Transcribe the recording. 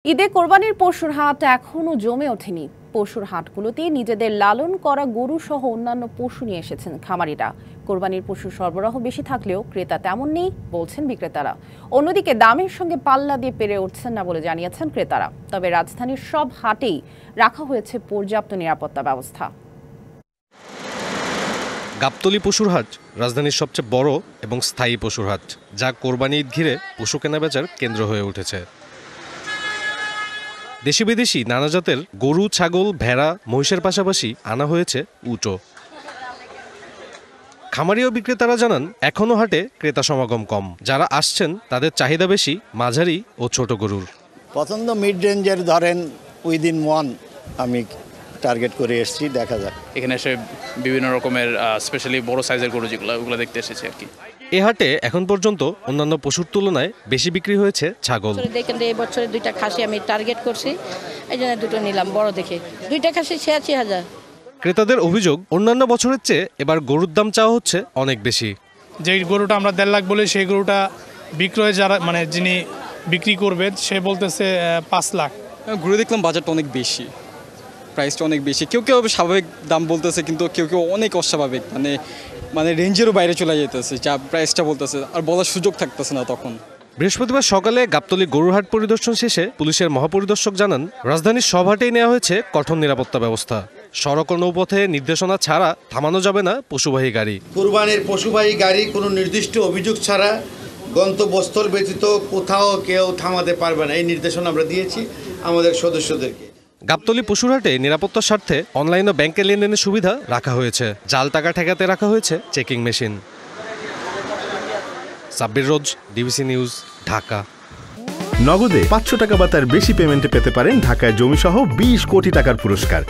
ঈদে কোরবানির পশুর হাট এখনো জমে ওঠেনি। পশুর হাটগুলোতে নিজেদের লালন করা গরু সহ অন্যান্য পশু নিয়ে এসেছেন খামারিরা। কোরবানির পশু সরবরাহ বেশি থাকলেও ক্রেতা তেমন নেই বলছেন বিক্রেতারা। অন্যদিকে দামের সঙ্গে পাল্লা দিয়ে পেরে উঠছেন না বলে জানিয়েছেন ক্রেতারা। তবে রাজধানীর সব হাটেই রাখা হয়েছে পর্যাপ্ত নিরাপত্তা ব্যবস্থা। গাবতলী পশুর হাট রাজধানীর সবচেয়ে বড় এবং স্থায়ী পশুর হাট, যা কোরবানি ঈদ ঘিরে পশু কেনাবেচার কেন্দ্র হয়ে উঠেছে। দেশি বিদেশি নানা জাতের গরু, ছাগল, ভেড়া, মহিষের পাশাপাশি আনা হয়েছে উটও। খামারি ও বিক্রেতারা জানান, এখনও হাটে ক্রেতা সমাগম কম। যারা আসছেন তাদের চাহিদা বেশি মাঝারি ও ছোট গরুর। পছন্দ মিড রেঞ্জের, ধরেন উইদিন ওয়ান আমি টার্গেট করে এসেছি, দেখা যাক। এখানে এসে বিভিন্ন রকমের স্পেশালি বড় সাইজের গরু ওগুলো দেখতে এসেছি আর কি। এ হাটে এখন পর্যন্ত অন্যান্য পশুর তুলনায় বেশি বিক্রি হয়েছে ছাগল। দেখেন এই বছরে 2টা খাসি আমি টার্গেট করছি, এই জন্য 2টো নিলাম বড় দেখে। 2টা খাসি 86,000। ক্রেতাদের অভিযোগ, অন্যান্য বছরের চেয়ে এবার গরুর দাম চাওয়া হচ্ছে অনেক বেশি। যে গরুটা আমরা 1.5 লাখ বলে, সেই গরুটা বিক্রয় যারা যিনি বিক্রি করবেন সে বলতেছে 5 লাখ। ঘুরে দেখলাম বাজারটা অনেক বেশি, প্রাইসটা অনেক বেশি। কেউ স্বাভাবিক দাম বলতেছে, কিন্তু কেউ অনেক অস্বাভাবিক, মানে রেঞ্জেরও বাইরে চলে যেতেছে যা প্রাইসটা বলতেছে, আর বলার সুযোগ থাকতেছে না তখন। বৃহস্পতিবার সকালে গাবতলী গরুরহাট পরিদর্শন শেষে পুলিশের মহাপরিদর্শক জানান, রাজধানীর সব হাটেই নেওয়া হয়েছে কঠোর নিরাপত্তা ব্যবস্থা। সড়ক ও নৌপথে নির্দেশনা ছাড়া থামানো যাবে না পশুবাহী গাড়ি। কুরবানির পশুবাহী গাড়ি কোনো নির্দিষ্ট অভিযোগ ছাড়া গন্তব্যস্থল ব্যতীত কোথাও কেউ থামাতে পারবে না, এই নির্দেশনা আমরা দিয়েছি আমাদের সদস্যদেরকে। গাবতলী পশুরহাটে নিরাপত্তার স্বার্থে অনলাইন ও ব্যাংকের লেনদেনের সুবিধা রাখা হয়েছে। জাল টাকা ঠেকাতে রাখা হয়েছে চেকিং মেশিন। সাব্বির রোজ, ডিবিসি নিউজ, ঢাকা। নগদে 500 টাকা বা তার বেশি পেমেন্টে পেতে পারেন ঢাকায় জমিসহ 20 কোটি টাকার পুরস্কার।